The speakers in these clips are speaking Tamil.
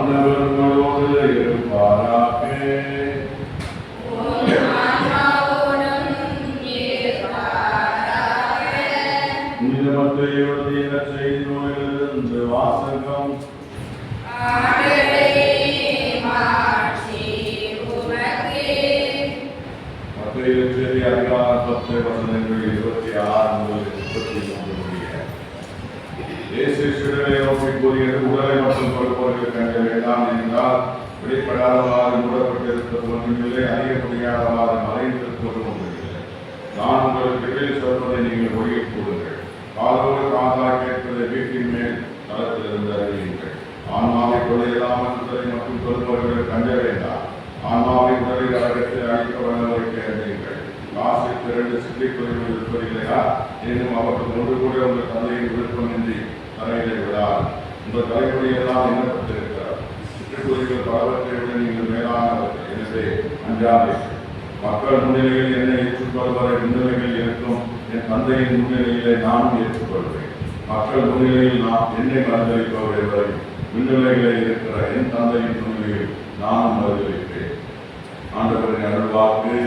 ஆண்டவர்களோடு இருப்பாராக. செய்தி நூலிலிருந்து வாசகம். அதிகாரம் 10 வசனங்கள் 26 முதல் 33 முடிய. இயேசு சீடரை நோக்கி கூறியது, உடலை மற்றும் கொடுப்பவர்கள் கண்ட வேண்டாம் என்றால் வெளிப்படாதவாறு மூடப்பட்டிருப்பது ஒன்றுமில்லை, அறிய முடியாதவாறு மறைந்திருப்பது ஒன்றுமில்லை. நான் உங்களுக்கு இடையில் சொல்வதை நீங்கள் ஒழிய கூறுங்கள். காதோடு காதால் கேட்பதை வீட்டின் மேல் தளத்திலிருந்து அறிவியுங்கள். ஆன்மாவை கொலையில்லாமல் உடலை மற்றும் கொடுப்பவர்கள் கண்ட வேண்டாம். ஆன்மாவை உடலில் அடக்கத்தில் அழிக்க வல்லவரை அறிந்தீர்கள். காசு திரண்டு சித்திக் கொள்வது இருப்பதில்லையா? இன்னும் அவர்கள் ஒன்று கூட உங்கள் தந்தையின் விருப்பமின்றி தலையிலே விடார். உங்கள் தலைமுறையெல்லாம் எண்ணப்பட்டிருக்கிறார். சிற்றுக்குறிகள் பலவற்றை விட நீங்கள் மேலானவர்கள். எனவே அஞ்சாதீர்கள். மக்கள் முன்னிலையில் என்னை ஏற்றுக்கொள்வதை விண்ணுலகில் இருக்கும் என் தந்தையின் முன்னிலையிலே நானும் ஏற்றுக்கொள்வேன். மக்கள் முன்னிலையில் நான் என்னை மறுதளிப்பவரை வரை விண்ணுலகிலே இருக்கிற என் தந்தையின் முன்னிலையில் நானும் மறுதளிப்பேன். ஆண்டவரின் அருள்வாக்கு.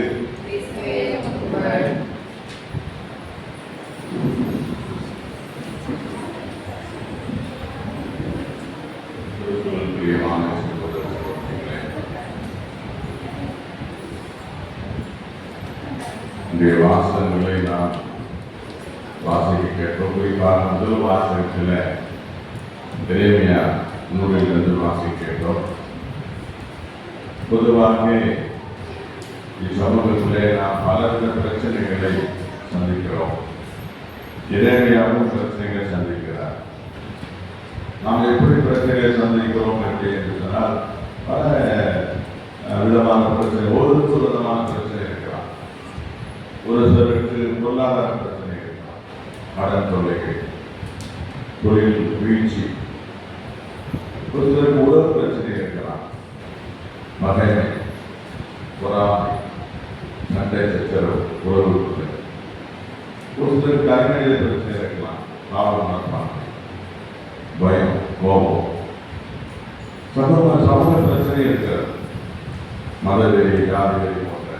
இந்த வாசகங்களை நாம் வாசிக்க கேட்டோம். குறிப்பாக முதல் வாசகத்தில் எரேமியா நூலிலிருந்து வாசிக்க கேட்டோம். பொதுவாக இச்சமூகத்திலே நாம் பலவித பிரச்சனைகளை சந்திக்கிறோம். எரேமியாவும் பிரச்சனைகளை சந்திக்கிறார். நாம் எப்படி பிரச்சனைகளை சந்திக்கிறோம் என்று சொன்னால் பல விதமான பிரச்சனை, ஒரு விதமான பிரச்சனை இருக்கலாம். ஒரு சிலருக்கு பொருளாதார பிரச்சனை இருக்கலாம், கடன் தொல்லைகள், தொழில் வீழ்ச்சி. ஒரு சிலருக்கு உடல் பிரச்சனை இருக்கலாம், மகனை, பொறாமை, சண்டை சச்சரவு, உறவுகள். ஒரு சிலருக்கு அறிஞரை பிரச்சனை இருக்கலாம், பாவம், பயம், கோபம். சமூக பிரச்சனை இருக்கிறது, மதவெறி, ஜாதிவெறி போன்ற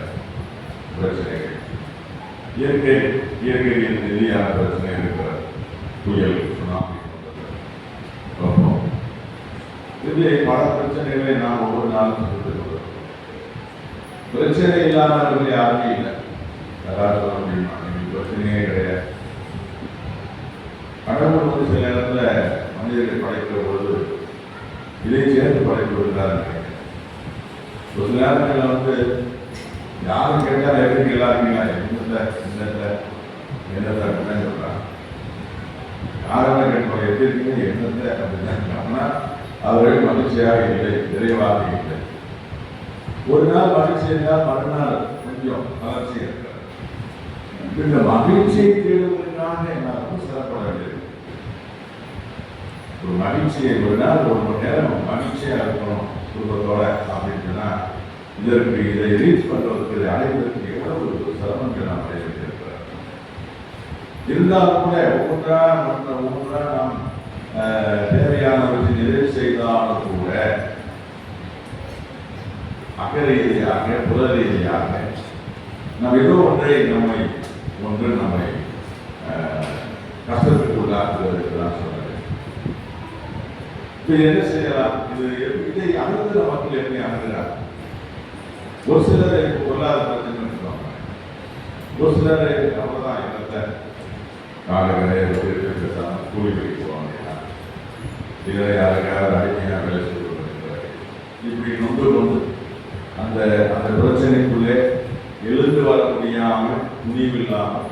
பிரச்சனைகள். இயற்கை ரீதியான பிரச்சனை இருக்கிறது, புயல், சுனாமி போன்றது. இதிலே பல பிரச்சனைகளை நாம் ஒவ்வொரு நாளும் சந்தித்துக் கொள்கிறோம். பிரச்சனை இல்லாதவர்கள் யாருமே இல்லை. யாராவது சொல்ல முடியுமா? எங்களுக்கு பிரச்சனையே கிடையாது. கடவுள் வந்து சில இடத்துல மனிதர்களை படைக்கிற பொழுது இதை சேர்ந்து படைப்பதுதான் நினைக்கிறேன். ஒரு சில நேரங்களில் வந்து யாரும் கேட்டால் எப்படி எல்லாருக்கீங்களா என்னத்தை அப்படிதான் சொல்றாங்க. யாரெல்லாம் கேட்பாங்க எப்படி இருக்கீங்க என்னத்தை அப்படிதான். ஆனால் அவர்கள் மகிழ்ச்சியாக இல்லை, நிறைவாக இல்லை. ஒரு நாள் மகிழ்ச்சி இருந்தால் மறுநாள் கொஞ்சம் வளர்ச்சி இருக்கிறது. இந்த மகிழ்ச்சியை தேடுவதற்காக எல்லாருக்கும் சிறப்பட வேண்டியது. ஒரு மகிழ்ச்சியை ஒரு நாள் ஒரு மணி நேரம் மகிழ்ச்சியாக இருக்கணும் குடும்பத்தோட அப்படின்னா இதற்கு இதை ரீச் பண்ணுவதற்கு இதை அடைவதற்கு எவ்வளவு சிரமங்கள் நாம் அடைய வேண்டியிருக்கிறார். இருந்தாலும் கூட ஒவ்வொன்றா நாம் தேவையானவற்றை நிறைவு செய்தாலும் கூட அகரீதியாக புற ரீதியாக நாம் ஏதோ நம்மை கஷ்டத்துக்கு உள்ளாக்குவதற்கு தான் சொல்றேன். இது என்ன செய்யலாம்? இதை அணுகிற மக்கள் எப்படி அணுகிறார்? ஒரு சிலர் பொருளாதார பிரச்சனை சொல்லுவாங்க, ஒரு சிலர் அவ்வளவுதான் என்னத்தை காலகரையை கூலி வேலைக்கு போவாங்க, இல்லை யாருக்காவது அடிமையாக வேலை செய்வாங்க. இப்படி நொந்து அந்த பிரச்சனைக்குள்ளே எழுந்து வர முடியாமல் முடிவில்லாமல்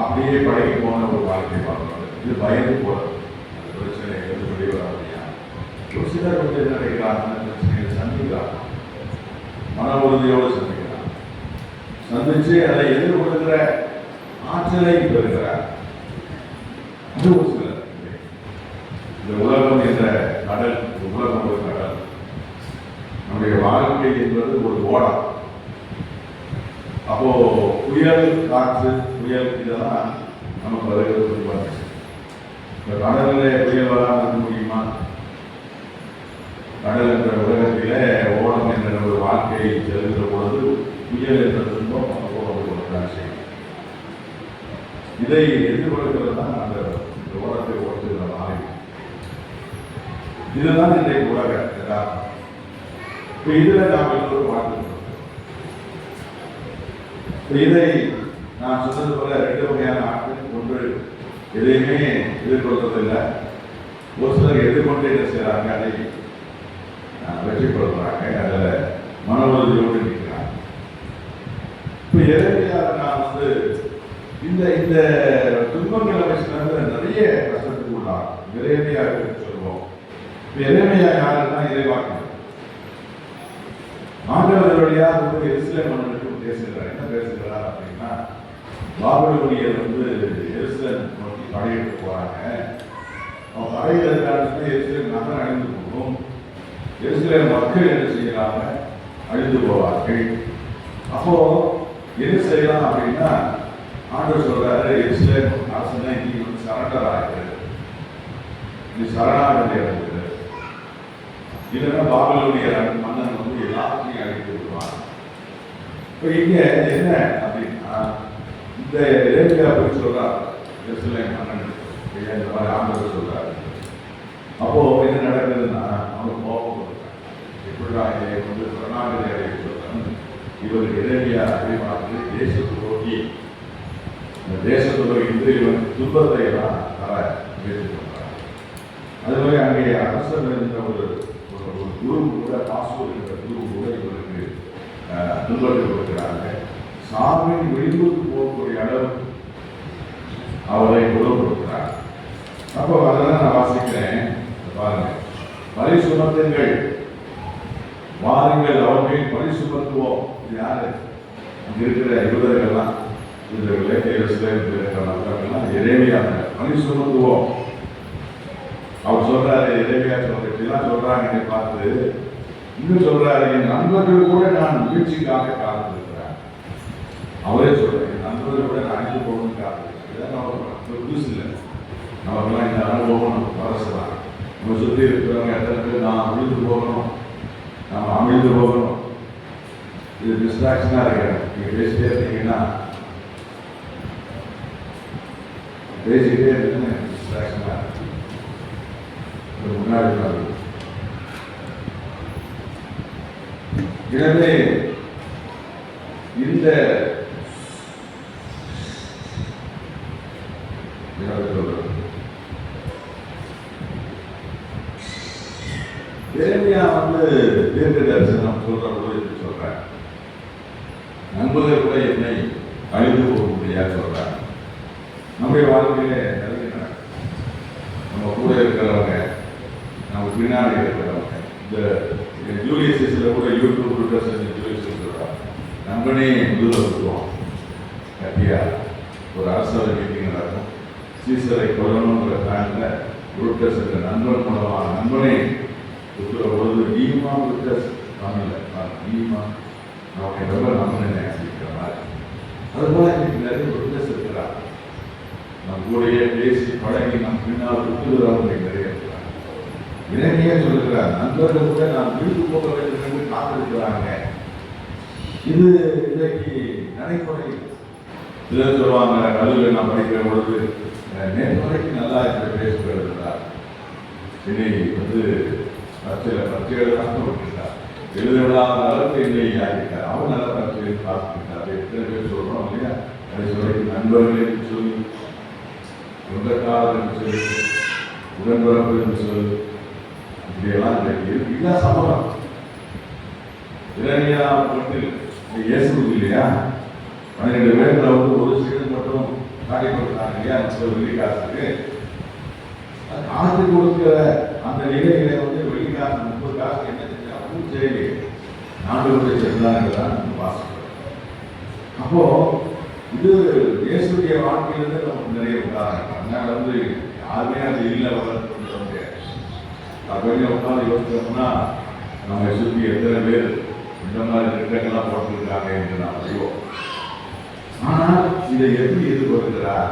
அப்படியே பழகி போன ஒரு வாழ்க்கை பார்க்கணும். இது பயந்து போறது. அந்த பிரச்சனை எழுந்து வெளியே வர முடியாது. ஒரு சிலர் வந்து என்ன நினைக்கிறாங்க, பிரச்சனையை சந்திக்கிறாங்க, மன உறுதியோடு சந்திக்கிறாங்க. சந்திச்சு அதை எதிர்கொள்கிற ஆற்றலை பெறுகிறார். அது ஒரு சிலர். இந்த உலகம் என்ற கடல், உலகம் ஒரு கடல். நம்முடைய வாழ்க்கை என்பது ஒரு ஓடம். அப்போ புயல், காற்று, புயல் இதெல்லாம் நமக்கு வருகிறது. இந்த கடலில் புயல் வராமல் இருக்க முடியுமா? கடல் என்ற உலகத்திலே ஓடம் என்ற ஒரு வாழ்க்கையை செல்கிற பொழுது புயல் என்ற துன்பம் ஓடப்படுவதுதான் செய்யும். இதை எதிர்கொள்கிறது தான் அந்த ஓடத்தை ஓட்டுகிற மாதிரி. இதுதான் இன்றைக்கு உலக யதார்த்தம். இப்போ இதில் நாம் எல்லோரும் வாழ்க்கை. இதை நான் சொன்னது போல 2 வகையான ஆட்கள். ஒன்று எதையுமே எதிர்கொள்வதில்லை. ஒரு சிலர் எதிர்கொண்டு என்ன செய்கிறாங்க, அதை வெற்றி கொள்கிறாங்க, அதில் மன உறுதியோடு நிற்கிறாங்க. இப்போ எதிர்மையாக நான் இந்த இந்த துன்பங்கள் அமைச்சினால நிறைய கஷ்டத்துக்கு உள்ளாங்க. இறைமையாக சொல்லுவோம். இப்போ எதிர்மையாக யாருன்னா இறைவாக்கு ஆண்டவர் வழியாக எருசலேம் மன்னனுக்கும் பேசுகிறார். என்ன பேசுகிறார் அப்படின்னா, பாபிலோனியர் எருசலேம் நோக்கி படையெடுத்து போறாங்க. அவங்க படையெடுத்தாலுமே எருசலேம் நகரம் அழிந்து போகும். எருசலேம் மக்கள் என்ன செய்யறாங்க, அழிந்து போவார்கள். அப்போ என்ன செய்யலாம் அப்படின்னா, ஆண்டவர் சொல்றாரு, எருசலேம் அரசனை நீ சரண்டர் ஆகிறது, நீ சரணாகதி அடைகிறது, இல்லைன்னா பாபிலோனியர் மன்னன் எல்லாத்தையும் அழித்து விடுவான். இப்போ இங்க என்ன அப்படின்னா, இந்த இலக்கியா போய் சொல்றார் எருசலேம் மன்னன் இந்த மாதிரி ஆண்டவர் சொல்றாரு. அப்போ என்ன நடக்குதுன்னா, அவனுக்கு கோபம் கொடுத்தாங்க. எப்படிதான் இதை சரணாகதி அடைய சொல்றாங்க. இவர் இலக்கியா அறிவாக்கு தேசத்து நோக்கி இந்த தேசத்தோட இவன் துன்பத்தை எல்லாம் தர முயற்சி பண்றாங்க. அதுவரை அங்கே அரசர் இருந்த ஒரு குரு கூட, பாஸ்போர்ட் என்ற குரு கூட இவருக்கு துன்பத்தை கொடுக்கிறாங்க. சாமியின் விளிம்புக்கு போகக்கூடிய அளவு அவரை கொடுக்கிறாங்க. அப்போ அதெல்லாம் நான் வாசிக்கிறேன் பாருங்க. பலி சுமத்துங்கள், வாருங்கள், அவர் மேல் பலி சுமத்துவோம். இது யாரு? அங்கே இருக்கிற யூதர்கள்லாம், மக்கள்லாம் எரேமியாங்க பலி சுமத்துவோம். அவர் சொல்றாரு, எரேமியா சொல்றதுலாம் சொல்றாங்க பார்த்து. இன்னும் சொல்றாரு, என் நண்பர்கள் கூட நான் வீழ்ச்சிக்காக காத்திருக்கிறேன். அவரே சொல்றாரு, என் நண்பர்கள் கூட நான் அழிந்து போகணும்னு காத்திருக்கிறேன். இதெல்லாம் புதுசு இல்லை. நமக்கெல்லாம் இந்த அனுபவம் நமக்கு வரசலாம். நம்ம சுற்றி இருக்கிறவங்க எத்தனை பேர் நான் அமிழ்ந்து போகணும், நாம் அமிழ்ந்து போகணும், இது டிஸ்ட்ராக்ஷனாக இருக்கிறேன். நீங்கள் பேசிட்டே இருந்தீங்கன்னா பேசிட்டே இருக்குன்னு டிஸ்ட்ராக்ஷனாக இருக்கு. முன்னாடி எனவே இந்த எரேமியா தீர்க்க தரிசனம் சொல்ற போது சொல்றேன், நண்பர்கள் கூட என்னை அழிந்து போக முடியாது சொல்றாங்க. நம்முடைய வாழ்க்கையில நிறைய நம்ம கூட இருக்கிறவங்க, நம்ம பின்னாடி இருக்கிறவங்க, இந்த ஜூலியஸில் கூட யூடியூப் ஜூலியஸ் சொல்றாங்க, நண்பனே முதல்ல சொல்லுவோம். கட்டியா ஒரு அரசியல் மீட்டிங் நடக்கும். சீசரை கொல்லணுங்கிற பிளான்ல யூடியூஸ் என்ற நண்பன் மூலமாக நண்பனே இருக்கிற பொழுது நீமா யூடியூஸ் தமிழ்ல நீமா அவங்க ரொம்ப நண்பனை அப்படிங்கிற மாதிரி. அதுபோல இன்னைக்கு நிறைய யூடியூஸ் இருக்கிறார். நம் கூடயே பேசி பழகி நம் பின்னால் விட்டுகிறவங்க நிறைய இருக்கிறாங்க. இறைமையே சொல்லுகிறார், நண்பர்கள் கூட நான் வீட்டு போக வேண்டும் என்று காத்திருக்கிறாங்க. இது இன்றைக்கு நடைமுறை. சிலர் சொல்லுவாங்க, கல்லூரியில் நான் படிக்கிற பொழுது நேர்முறைக்கு நல்லா இருக்கிற பேசுகிறார் இருந்தார். இனி பரீட்சை எழுதாம விட்டுட்டார், எழுதவிடாத அளவுக்கு என்னை ஆகிட்டார். அவர் நல்ல பரீட்சையை பார்த்துக்கிட்டார். எத்தனை பேர் சொல்றோம் இல்லையா? அதை சொல்லி நண்பர்கள் என்று சொல்லி, சொந்தக்காரர் என்று சொல்லி, உடன்பிறப்பு என்று சொல்லி, இப்படியெல்லாம் இருக்கு. இதுதான் சமூகம். இளைஞா இயேசு இல்லையா? 12 பேர்ல ஒரு சீடு மட்டும் காட்டி கொடுத்தாங்க இல்லையா? 30 வெள்ளிக்காசுக்கு காசு கொடுக்கிற அந்த நிலையில வெள்ளிக்காசு 30 காசு என்ன செஞ்சா சரி நாடுகளுடைய செல்லாதான் வாசிக்கிறோம். அப்போ இது இயேசுடைய வாழ்க்கையிலிருந்து நமக்கு நிறைய உதாரணம். அதனால யாருமே அது இல்லை வளர்த்து முடியாது. கொஞ்சம் உட்காந்து யோசிச்சோம்னா நம்ம சுற்றி எத்தனை பேர் இந்த மாதிரி திட்டங்கள்லாம் போட்டிருக்காங்க என்று நாம் அறிவோம். ஆனால் இதை எப்படி எதிர்கொள்கிறார்?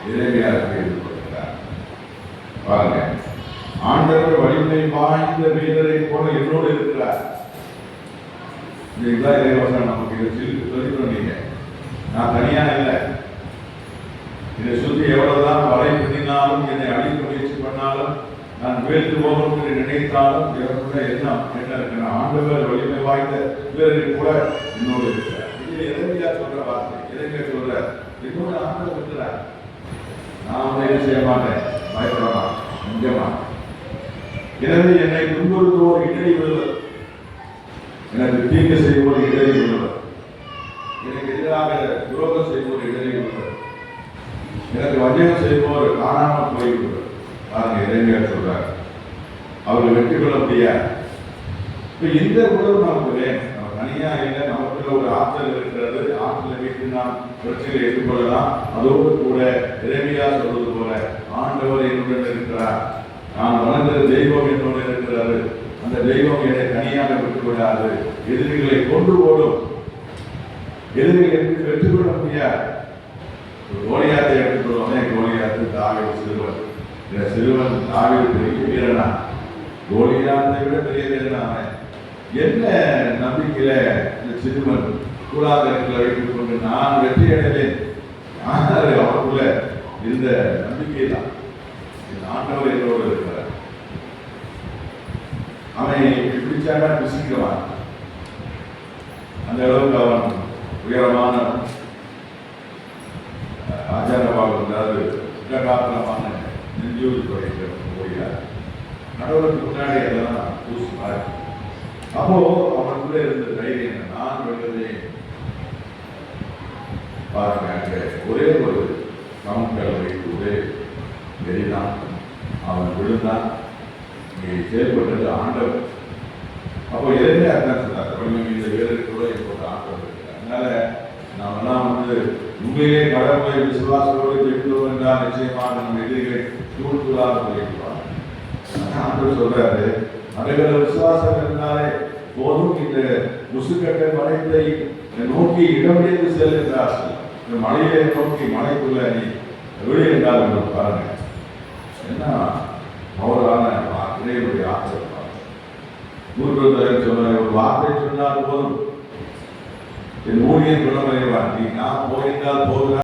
இறைமையாக எதிர்கொள்கிறார் பாருங்க. ஆண்டவர் வலிமை வாய்ந்த வீரரை போல என்னோடு இருக்கிறார். இதுதான் இறைவசனம் நமக்கு இதை சொல்லிக்கணும். நீங்க நான் தனியா இல்லை. இதை சுற்றி எவ்வளவுதான் வலை பிடினாலும் என்னை அழிக்க முயற்சி பண்ணாலும் நான் வீழ்த்து போகணும் என்று நினைத்தாலும் எனக்குள்ள எண்ணம் என்ன இருக்கிற ஆண்டவர் வலிமை வாய்ந்த வீரரை கூட என்னோடு இருக்கிறார். இது இறைமையா சொல்ற வார்த்தை. இறைமையா சொல்ற என்னோட ஆண்டவர் இருக்கிறார். நான் வந்து என்ன செய்ய மாட்டேன், பயப்பட மாட்டேன், அஞ்ச மாட்டேன். எனவே என்னை துன்புறுத்துவோர் இடறி விழுவர், எனக்கு தீங்கு செய்வோர் இடறி விழுவர், எனக்கு எதிராக துரோகம் செய்வோர் இடறி விழுவர், எனக்கு வஞ்சகம் செய்வோர் காணாமல் போய்விடுவர். பாருங்க, இறைமையார் சொல்றார், அவர்கள் வெற்றி கொள்ள முடியாது. இப்ப இந்த உணர்வு நமக்கு வேணும். நம்ம தனியா இல்லை, நமக்குள்ள ஒரு ஆற்றல் இருக்கிறது. ஆற்றலை வைத்து நாம் பிரச்சனையை எதிர்கொள்ளலாம். அதோடு கூட இறைமையார் சொல்வது போல ஆண்டவர் என்னுடன் இருக்கிறார், நான் வளர்ந்த தெய்வம் என்னோடு இருக்கிறாரு, அந்த தெய்வம் என்னை தனியாக விட்டுக் கொள்ளாது, எதிரிகளை கொண்டு போடும். எதிரிகளை வெற்றி கொள்ள முடியாது. கோலியாத்தை எடுத்துக்கொள்வோமே, கோலியாத்து தாவீது சிறுவன். இந்த சிறுவன் தாவீது பெரிய வீரனா, கோலியாத்தை விட பெரிய வீரனா. என்ன நம்பிக்கையில இந்த சிறுவன் கூடாதங்களை வைத்துக் கொண்டு நான் வெற்றி அடைவேன், அவருக்குள்ள இந்த நம்பிக்கை தான். ஆண்டவர் என்னோடு இருக்கிறார். அவன் பிடிச்சாங்க பிசிக்குவான். அந்த அளவுக்கு அவன் உயரமான ஆச்சாரமாக, அதாவது உலகாத்திரமான நெஞ்சூரி துறைக்கிற போகிறார். கடவுளுக்கு முன்னாடி அதெல்லாம் பூசி மாறி. அப்போ அவனுக்குள்ள இருந்த தைரியம், நான் வெல்வதே. பாருங்க, அங்கே ஒரே ஒரு கவுண்டர் வைத்து ஒரே வெளிதான் அவன் விழுந்தான். இங்கே செயல்பட்டது ஆண்டவர். அப்போ எதுவுமே அதான் சொன்னார், இந்த வீரருக்கு கூட இப்போ ஆண்டவர் இருக்கு. அதனால நாமெல்லாம் வந்து உண்மையிலே கடவுளை விசுவாசத்தோடு ஜெயிக்கிறோம் என்றால் நிச்சயமாக நம்ம எதிரிகளை தூண்டுதலாக போயிருப்பாங்க. ஆண்டவர் சொல்றாரு, மலைகள விசுவாசம் இருந்தாலே போதும், இந்த முசுக்கட்டை மலைத்தை நோக்கி இடமடைந்து செல்கின்றார்கள். இந்த மலையை நோக்கி மலைக்குள்ள நீ வெளியே என்றால் பாருங்க, என்ன பவரான இறைவனுடைய ஆற்றல். சொன்ன ஒரு வார்த்தை சொன்னால் போதும், என் ஊழியர் குணமடைவார். நீ நான் போயிருந்தால் போகிறார்.